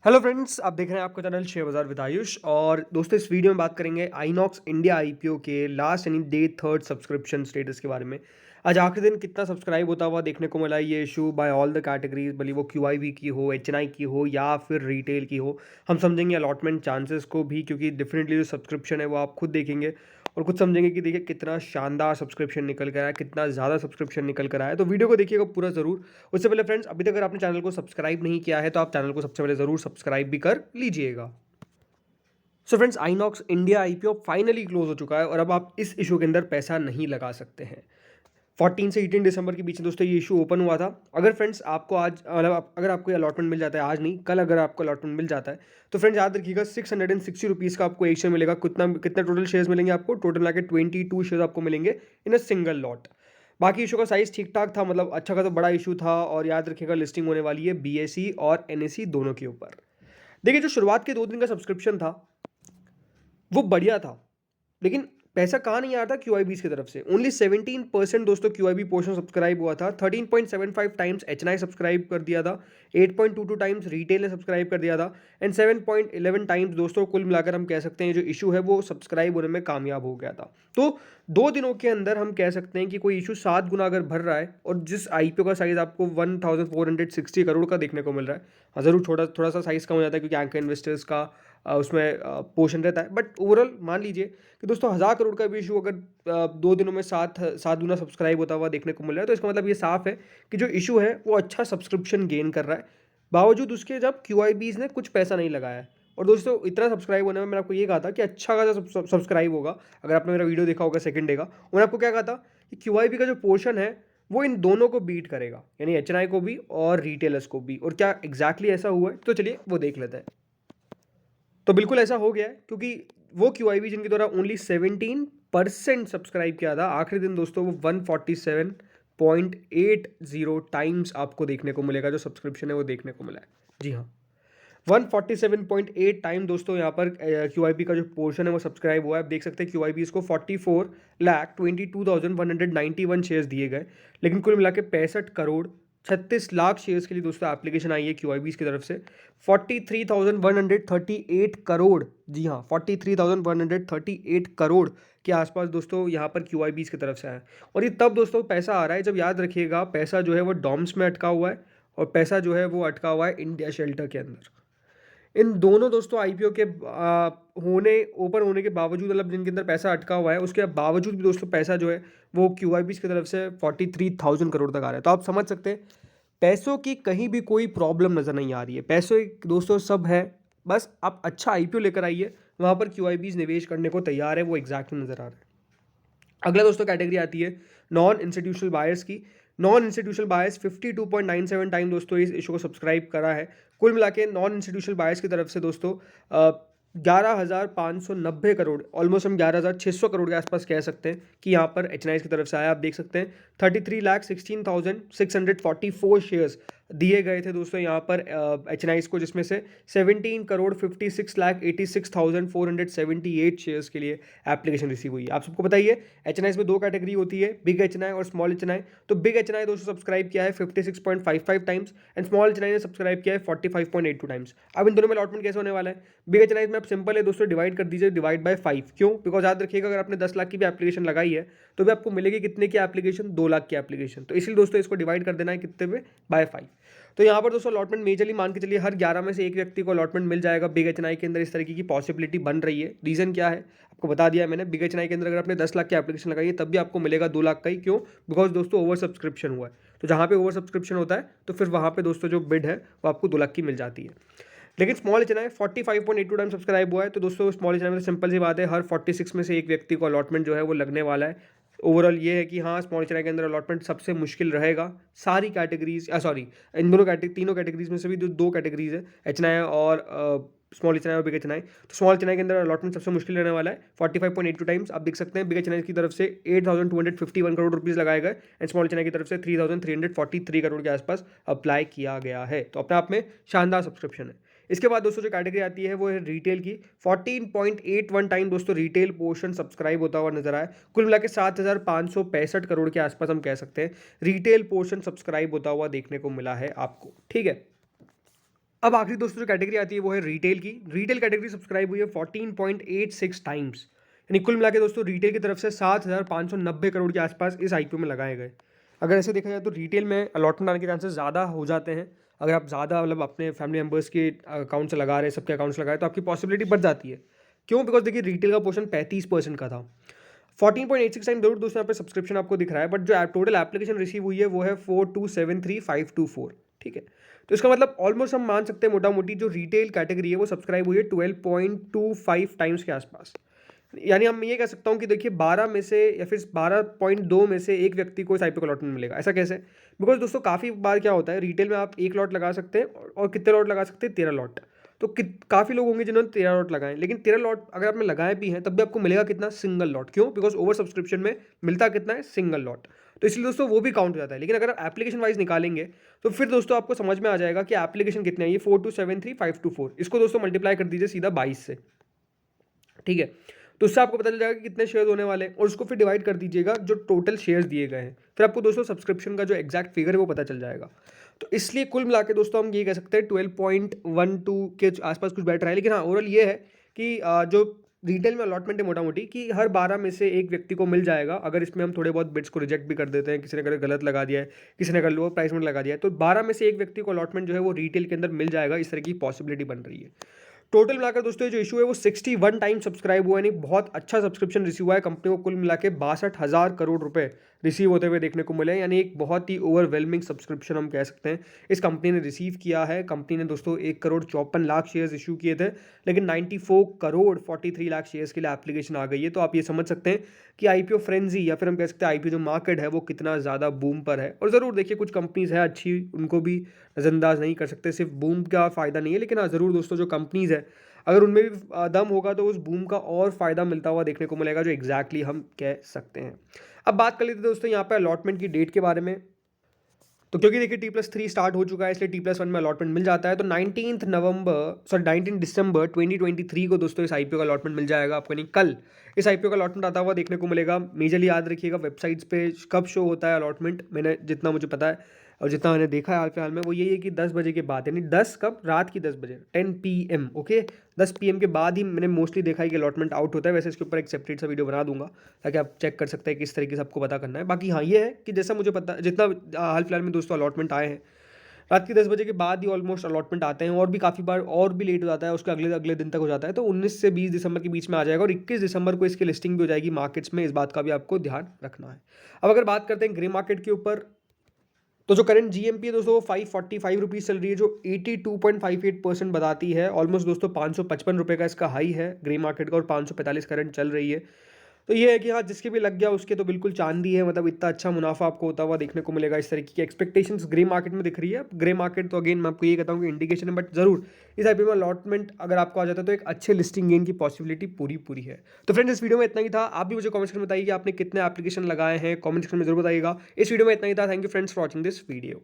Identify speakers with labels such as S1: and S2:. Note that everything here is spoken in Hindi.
S1: हेलो फ्रेंड्स, आप देख रहे हैं आपका चैनल शेयर बाजार विद आयुष। और दोस्तों, इस वीडियो में बात करेंगे आइनॉक्स इंडिया आईपीओ के लास्ट यानी डे थर्ड सब्सक्रिप्शन स्टेटस के बारे में। आज आखिरी दिन कितना सब्सक्राइब होता हुआ देखने को मिला ये issue bye all the categories, भले वो क्यूआईबी की हो, एचएनआई की हो या फिर रिटेल की हो। हम समझेंगे अलॉटमेंट चांसेस को भी, क्योंकि डिफरेंटली जो सब्सक्रिप्शन है वो आप खुद देखेंगे और कुछ समझेंगे कि देखिए कितना शानदार सब्सक्रिप्शन निकल कर आया, कितना ज़्यादा सब्सक्रिप्शन निकल कर आया। तो वीडियो को देखिएगा पूरा ज़रूर। उससे पहले फ्रेंड्स, अभी तक अगर आपने चैनल को सब्सक्राइब नहीं किया है तो आप चैनल को सबसे पहले ज़रूर सब्सक्राइब भी कर लीजिएगा। So friends, INOX India IPO finally close हो चुका है और अब आप इस इशू के अंदर पैसा नहीं लगा सकते हैं। 14 से 18 दिसंबर के बीच में दोस्तों ये इशू ओपन हुआ था। अगर फ्रेंड्स आपको आज मतलब अगर आपको अलॉटमेंट मिल जाता है, आज नहीं कल अगर आपको अलॉटमेंट मिल जाता है, तो फ्रेंड्स याद रखिएगा 660 रुपीज़ का आपको एक शेयर मिलेगा। कितना टोटल शेयर्स मिलेंगे आपको? टोटल मिला के 22 शेयर आपको मिलेंगे इन अ सिंगल लॉट। बाकी इशू का साइज ठीक ठाक था, मतलब अच्छा खासा बड़ा इशू था। और याद रखिएगा लिस्टिंग होने वाली है बीएसई और एनएसई दोनों के ऊपर। देखिए, जो शुरुआत के 2 दिन का सब्सक्रिप्शन था वो बढ़िया था, लेकिन पैसा कहाँ नहीं आ रहा था क्यूआईबीज की तरफ से। ओनली 17% दोस्तों क्यूआईबी पोर्शन सब्सक्राइब हुआ था। 13.75 टाइम्स एचएनआई सब्सक्राइब कर दिया था। 8.22 टाइम्स रिटेल ने सब्सक्राइब कर दिया था। एंड 7.11 टाइम्स दोस्तों कुल मिलाकर हम कह सकते हैं जो इशू है वो सब्सक्राइब होने में कामयाब हो गया था। तो 2 दिनों के अंदर हम कह सकते हैं कि कोई इशू 7 गुना अगर भर रहा है और जिस आईपीओ का साइज आपको 1460 करोड़ का देखने को मिल रहा है। हाँ, ज़रूर थोड़ा थोड़ा सा साइज कम हो जाता है क्योंकि एंकर इन्वेस्टर्स का उसमें पोर्शन रहता है, बट ओवरऑल मान लीजिए कि दोस्तों 1000 करोड़ का भी इशू अगर 2 दिनों में सात गुना सब्सक्राइब होता हुआ देखने को मिल रहा है, तो इसका मतलब ये साफ है कि जो इशू है वो अच्छा सब्सक्रिप्शन गेन कर रहा है, बावजूद उसके जब क्यूआईबीज ने कुछ पैसा नहीं लगाया है। और दोस्तों, इतना सब्सक्राइब होने में मैंने आपको ये कहा था कि अच्छा खासा सब्सक्राइब होगा। अगर आपने मेरा वीडियो देखा होगा सेकंड डे का, और मैंने आपको क्या कहा था कि क्यूआईबी का जो पोर्शन है वो इन दोनों को बीट करेगा, यानी एचएनआई को भी और रिटेलर्स को भी। और क्या एग्जैक्टली ऐसा हुआ है, तो चलिए वो देख लेते हैं। तो बिल्कुल ऐसा हो गया है, क्योंकि वो क्यूआईबी जिनके द्वारा ओनली 17% सब्सक्राइब किया था, आखिरी दिन दोस्तों वो 147.80 टाइम्स आपको देखने को मिलेगा। जो सब्सक्रिप्शन है वो देखने को मिला है, जी हाँ, 147.8 टाइम दोस्तों यहाँ पर क्यूआईबी का जो पोर्शन है वो सब्सक्राइब हुआ है। आप देख सकते हैं क्यूआईबी इसको 44,22,191 शेयर्स दिए गए, लेकिन कुल मिला के 65 करोड़ 36 लाख शेयर्स के लिए दोस्तों एप्लीकेशन आई है क्यूआईबी की तरफ से। 43,138 करोड़, जी हाँ, 43,138 करोड़ के आसपास दोस्तों यहाँ पर क्यूआईबी की तरफ से आया। और ये तब दोस्तों पैसा आ रहा है जब, याद रखिएगा, पैसा जो है वो डॉम्स में अटका हुआ है और पैसा जो है वो अटका हुआ है इंडिया शेल्टर के अंदर। इन दोनों दोस्तों आईपीओ के होने ओपन होने के बावजूद, मतलब जिनके अंदर पैसा अटका हुआ है उसके बावजूद भी दोस्तों पैसा जो है वो क्यूआईबी की तरफ से 43,000 करोड़ तक आ रहा है। तो आप समझ सकते हैं पैसों की कहीं भी कोई प्रॉब्लम नज़र नहीं आ रही है। पैसों दोस्तों सब है, बस आप अच्छा आईपीओ लेकर आइए, वहाँ पर क्यूआईबीज निवेश करने को तैयार है, वो एग्जैक्टली नज़र आ रहा है। अगला दोस्तों कैटेगरी आती है नॉन इंस्टीट्यूशनल बायर्स की। नॉन इंस्टीट्यूशनल बायर्स 52.97 टाइम दोस्तों इस इशू को सब्सक्राइब करा है। कुल मिला के नॉन इंस्टीट्यूशनल बायर्स की तरफ से दोस्तों 11,590 करोड़, ऑलमोस्ट हम 11,600 करोड़ के आसपास कह सकते हैं कि यहाँ पर एच की तरफ से आया। आप देख सकते हैं 33,16,644 शेयर्स दिए गए थे दोस्तों यहाँ पर एच को, जिसमें से 17,56,86,478 शेयर्स के लिए एप्लीकेशन रिसीव हुई है। आप सबको बताइए एच में 2 कैटेगरी होती है, बिग एच और स्मॉल एच। तो बिग एच दोस्तों सब्सक्राइब किया है 56.55 टाइम्स एंड स्मॉल एच ने सब्सक्राइब किया है 45.82 टाइम्स। अब इन दोनों में अलॉटमेंट कैसे होने वाला है? बिग एच में आप सिंपल है दोस्तों, डिवाइड कर दीजिए, डिवाइड बाय 5। क्यों? बिकॉज याद रखिएगा अगर आपने 10 लाख की भी एप्लीकेशन लगाई है तो भी आपको मिलेगी कितने की एप्लीकेशन? 2 लाख की एप्लीकेशन। तो इसलिए दोस्तों इसको डिवाइड कर देना है कितने पे? बाय 5। तो यहाँ पर दोस्तों अलॉटमेंट मेजरली मान के चलिए हर 11 में से एक व्यक्ति को अलॉटमेंट मिल जाएगा। बिग एच के अंदर इस तरीके की पॉसिबिलिटी बन रही है। रीजन क्या है आपको बता दिया मैंने। बिग एच के अंदर अगर आपने 10 लाख की एप्लीकेशन लगाई है तब भी आपको मिलेगा 2 लाख का ही। क्यों? बिकॉज दोस्तों ओवर सब्सक्रिप्शन हुआ है। तो जहाँ पे ओवर सब्सक्रिप्शन होता है तो फिर वहाँ पे दोस्तों जो बिड है वो आपको 2 लाख की मिल जाती है। लेकिन स्मॉल एच 45.82 टाइम सब्सक्राइब हुआ है। तो दोस्तों स्मॉल एच में तो सिंपल सी बात है, हर 46 में से एक व्यक्ति को अलॉटमेंट जो है वो लगने वाला है। ओवरऑल ये है कि हाँ, स्मॉल एच के अंदर अलॉटमेंट सबसे मुश्किल रहेगा सारी कैटेगरीज, सॉरी, इन तीनों कैटेगरीज में से भी जो 2 कैटेगरीज है एच और स्मॉल एच और बिग एच। तो स्मॉल एच के अंदर अलॉटमेंट सबसे मुश्किल रहने वाला है 45.82 टाइम्स। आप देख सकते हैं बिग एच की तरफ से 8,251 करोड़ रुपीज़ लगाए गए एंड स्मॉल एच की तरफ से 3,343 करोड़ के आसपास अप्लाई किया गया है। तो अपने आप में शानदार सब्सक्रिप्शन है। इसके बाद दोस्तों जो कैटेगरी आती है वो है रिटेल की। 14.81 टाइम दोस्तों रिटेल पोर्शन सब्सक्राइब होता हुआ नजर आया। कुल मिला के 7,565 करोड़ के आसपास हम कह सकते हैं रिटेल पोर्शन सब्सक्राइब होता हुआ देखने को मिला है आपको। ठीक है, अब आखिरी दोस्तों जो कैटेगरी आती है वो है रिटेल की। रिटेल कैटेगरी सब्सक्राइब हुई है 14.86 टाइम्स, यानी कुल मिला के दोस्तों रिटेल की तरफ से 7,590 करोड़ के आसपास इस आईपीओ में लगाए गए। अगर ऐसे देखा जाए तो रिटेल में अलॉटमेंट आने के चांसेस ज़्यादा हो जाते हैं। अगर आप ज़्यादा मतलब अपने फैमिली मेम्बर्स के अकाउंट से लगा रहे हैं, सबके अकाउंट से लगा रहे हैं, तो आपकी पॉसिबिलिटी बढ़ जाती है। क्यों? बिकॉज देखिए रिटेल का पोर्शन 35% का था। 14.86 टाइम जरूर दोस्तों यहाँ पे सब्सक्रिप्शन आपको दिख रहा है, बट जो टोटल एप्लीकेशन रिसीव हुई है वो है 4273524। ठीक है, तो इसका मतलब ऑलमोस्ट हम मान सकते हैं मोटा मोटी जो रिटेल कैटेगरी है वो सब्सक्राइब हुई है 12.25 टाइम्स के आसपास। यानी हम ये कह सकता हूँ कि देखिए 12 में से या फिर 12.2 में से एक व्यक्ति को इस आईपीओ का अलॉटमेंट मिलेगा। ऐसा कैसे? बिकॉज दोस्तों काफ़ी बार क्या होता है, रिटेल में आप एक लॉट लगा सकते हैं और कितने लॉट लगा सकते हैं? 13 लॉट। तो काफ़ी लोग होंगे जिन्होंने 13 लॉट लगाए, लेकिन 13 लॉट अगर आपने लगाए भी हैं तब भी आपको मिलेगा कितना? Single lot. क्यों? बिकॉज ओवर सब्सक्रिप्शन में मिलता कितना है? Single lot. तो इसलिए दोस्तों वो भी काउंट हो जाता है। लेकिन अगर आप एप्लीकेशन वाइज निकालेंगे तो फिर दोस्तों आपको समझ में आ जाएगा कि एप्लीकेशन कितने हैं। ये 4273524, इसको दोस्तों मल्टीप्लाई कर दीजिए सीधा 22 से। ठीक है, तो उससे आपको पता चल जाएगा कि कितने शेयर होने वाले हैं और उसको फिर डिवाइड कर दीजिएगा जो टोटल शेयर्स दिए गए हैं। फिर आपको दोस्तों सब्सक्रिप्शन का जो एग्जैक्ट फिगर है वो पता चल जाएगा। तो इसलिए कुल मिला के दोस्तों हम ये कह सकते हैं 12.12 के आसपास कुछ बैठ रहा है। लेकिन हाँ, ओवरऑल ये है कि जो रिटेल में अलॉटमेंट है मोटा मोटी कि हर 12 में से एक व्यक्ति को मिल जाएगा। अगर इसमें हम थोड़े बहुत बिड्स को रिजेक्ट भी कर देते हैं, किसी ने अगर गलत लगा दिया है, किसी ने अगर लोअर प्राइस में लगा दिया है, तो 12 में से एक व्यक्ति को अलॉटमेंट जो है वो रिटेल के अंदर मिल जाएगा। इस तरह की पॉसिबिलिटी बन रही है। टोटल मिलाकर दोस्तों ये जो इशू है वो 61 टाइम सब्सक्राइब हुआ है, यानी बहुत अच्छा सब्सक्रिप्शन रिसीव हुआ है। कंपनी को कुल मिला के 62,000 करोड़ रुपए रिसीव होते हुए देखने को मिले, यानी एक बहुत ही ओवरवेलमिंग सब्सक्रिप्शन हम कह सकते हैं इस कंपनी ने रिसीव किया है। कंपनी ने दोस्तों 1,54,00,000 शेयर्स इशू किए थे, लेकिन 94,43,00,000 शेयर्स के लिए एप्लीकेशन आ गई है। तो आप ये समझ सकते हैं कि आईपीओ फ्रेंजी या फिर हम कह सकते हैं आईपीओ जो मार्केट है वो कितना ज़्यादा बूम पर है। और ज़रूर देखिए कुछ कंपनीज़ है अच्छी, उनको भी नज़रअंदाज नहीं कर सकते। सिर्फ बूम का फ़ायदा नहीं है, लेकिन हाँ ज़रूर दोस्तों जो कंपनीज़ है अगर उनमें भी दम होगा तो उस बूम का और फ़ायदा मिलता हुआ देखने को मिलेगा, जो एग्जैक्टली हम कह सकते हैं। अब बात कर लेते हैं दोस्तों यहाँ पे अलॉटमेंट की डेट के बारे में। तो क्योंकि देखिए T+3 स्टार्ट हो चुका है, इसलिए T+1 में अलॉटमेंट मिल जाता है। तो 19 दिसंबर 2023 को दोस्तों इस आईपीओ का अलॉटमेंट मिल जाएगा आपको, नहीं कल इस आईपीओ का अलॉटमेंट आता हुआ देखने को मिलेगा। मेजरली याद रखिएगा वेबसाइट्स पे कब शो होता है अलॉटमेंट, मैंने जितना मुझे पता है और जितना मैंने देखा है हाल फिलहाल में वो यही है कि 10 बजे के बाद, यानी 10 कब? रात की 10 बजे, 10 PM। ओके, 10 PM के बाद ही मैंने मोस्टली देखा है कि अलॉटमेंट आउट होता है। वैसे इसके ऊपर एक सेपरेट सा वीडियो बना दूंगा ताकि आप चेक कर सकते हैं किस तरीके से आपको पता करना है। बाकी हाँ ये है कि जैसा मुझे पता, जितना हाल फिलहाल में दोस्तों अलॉटमेंट आए हैं रात की 10 बजे के बाद ही ऑलमोस्ट अलॉटमेंट आते हैं, और भी काफ़ी बार और भी लेट हो जाता है, उसके अगले अगले दिन तक हो जाता है। तो 19 से 20 दिसंबर के बीच में आ जाएगा और 21 दिसंबर को इसकी लिस्टिंग भी हो जाएगी मार्केट्स में। इस बात का भी आपको ध्यान रखना है। अब अगर बात करते हैं ग्रे मार्केट के ऊपर, तो जो करंट जीएमपी है दोस्तों वो 545 रुपीज़ चल रही है, जो 82.58% बताती है। ऑलमोस्ट दोस्तों 555 रुपये का इसका हाई है ग्रे मार्केट का, और 545 करंट चल रही है। तो ये है कि हाँ जिसके भी लग गया उसके तो बिल्कुल चांदी है, मतलब इतना अच्छा मुनाफा आपको होता हुआ देखने को मिलेगा। इस तरीके की एक्सपेक्टेशंस ग्रे मार्केट में दिख रही है। ग्रे मार्केट तो अगेन मैं आपको ये कहता हूँ कि इंडिकेशन है, बट जरूर इस आईपीओ में अलॉटमेंट अगर आपको आ जाता है तो एक अच्छे लिस्टिंग गेन की पॉसिबिलिटी पूरी पूरी है। तो फ्रेंड्स इस वीडियो में इतना ही था। आप भी मुझे कमेंट सेक्शन में बताइए कि आपने कितने एप्लीकेशन लगाए हैं, कमेंट सेक्शन में जरूर बताइएगा। इस वीडियो में इतना ही था। Thank you friends for watching this video.